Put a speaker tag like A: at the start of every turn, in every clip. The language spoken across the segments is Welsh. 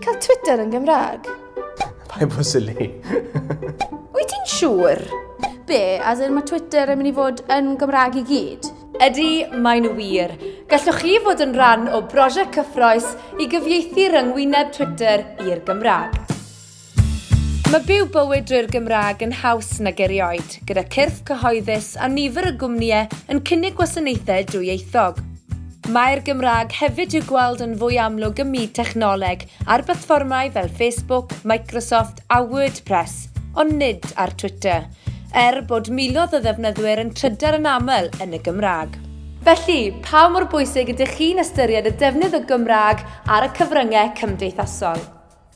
A: cael Twitter yn Gymraeg?
B: Pa'n bod sili?
A: Wyt ti'n siŵr? Be, as in mae Twitter yn mynd i fod yn Gymraeg i gyd?
C: Ydy, mae'n wir. Gallwch chi fod yn rhan o brosiect cyffroes i gyfieithu rhyngwyneb Twitter i'r Gymraeg. Mae byw bywyd drwy'r Gymraeg yn haws nag erioed, gyda cyrff cyhoeddus a nifer y gwmnïau yn cynnig gwasanaethau dwyieithog. Mae'r Gymraeg hefyd i'w gweld yn fwy amlwg ym myd technoleg ar blatfformau fel Facebook, Microsoft a WordPress, ond nid ar Twitter, bod miloedd o ddefnyddwyr yn trydar yn aml yn y Gymraeg. Felly, pa mor bwysig ydych chi'n ystyried y defnydd o Gymraeg ar y cyfryngau cymdeithasol?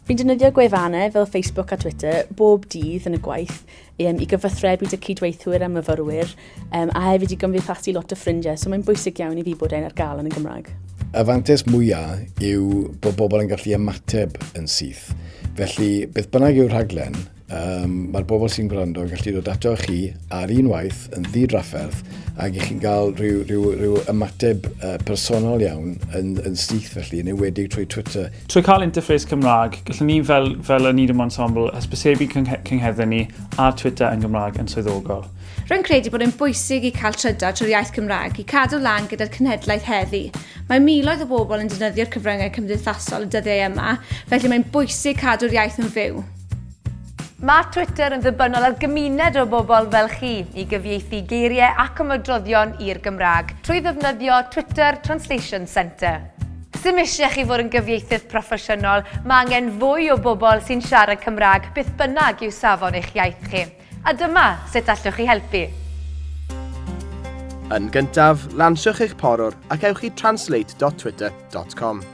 D: Fi'n defnyddio gwefannau fel Facebook a Twitter bob dydd yn y gwaith i gyfathrebu dy cydweithwyr a myfyrwyr a hefyd i gymdeithasu lot o ffrindiau, so mae'n bwysig iawn i fi bod e'n ar gael yn y Gymraeg.
E: Y fantes mwyaf yw bod bobl yn gallu ymateb yn syth. Felly, beth bynnag yw'r rhaglen, mae'r bobl sy'n gwrando yn gallu dod ato chi ar un waith yn ddidrafferth ac i chi'n cael rhyw ymateb personol iawn yn syth felly, yn enwedig trwy Twitter.
F: Trwy cael interface Cymraeg, gallwn ni fel y Nidum Ensemble hysbysebu cynghedden ni ar Twitter yn Gymraeg yn swyddogol.
G: Rwy'n credu bod yn bwysig i cael trydar trwy'r iaith Cymraeg i cadw lan gyda'r cenhedlaeth heddi. Mae miloedd o bobl yn defnyddio'r cyfryngau cymdeithasol y dyddiau yma, felly mae'n bwysig cadw'r iaith yn fyw.
C: Mae Twitter yn ddibynnol ar gymuned o bobl fel chi i gyfieithu geiriau ac ymodroddion i'r Gymraeg trwy ddefnyddio Twitter Translation Centre. Sym eisiau chi fod yn gyfieithydd proffesiynol, mae angen fwy o bobl sy'n siarad Cymraeg beth bynnag yw safon eich iaith chi. A dyma sut allwch chi helpu.
B: Yn gyntaf, lanswch eich porwr ac ewch i translate.twitter.com.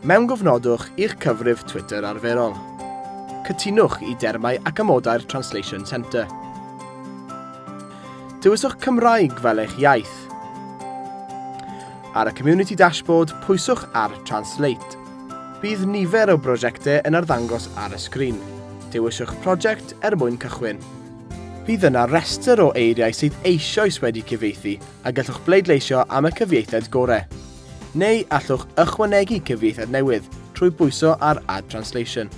B: Mewn gofnodwch i'ch cyfrif Twitter arferol. Cytunwch i dermau ac amodau'r Translation Centre. Dywyswch Cymraeg fel eich iaith. Ar y Community Dashboard, pwyswch ar Translate. Bydd nifer o brosiectau yn arddangos ar y sgrin. Dywyswch prosiect mwyn cychwyn. Bydd yna restr o eiriau sydd eisoes wedi cyfieithu a gallwch bleidleisio am y cyfieithiad gorau. Neu allwch ychwanegu cyfieithiad newydd trwy bwyso ar Add Translation.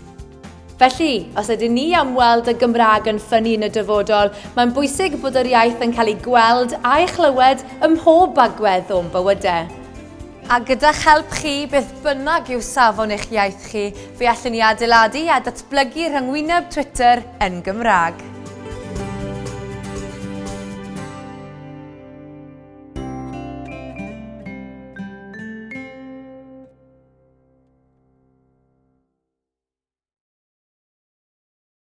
C: Felly, os ydyn ni am weld y Gymraeg yn ffynnu yn y dyfodol, mae'n bwysig bod yr iaith yn cael ei gweld a'i chlywed ym mhob agwedd o'n bywydau. A gyda'ch help chi, beth bynnag yw safon eich iaith chi, fe allwn ni adeiladu a datblygu rhyngwyneb Twitter yn Gymraeg.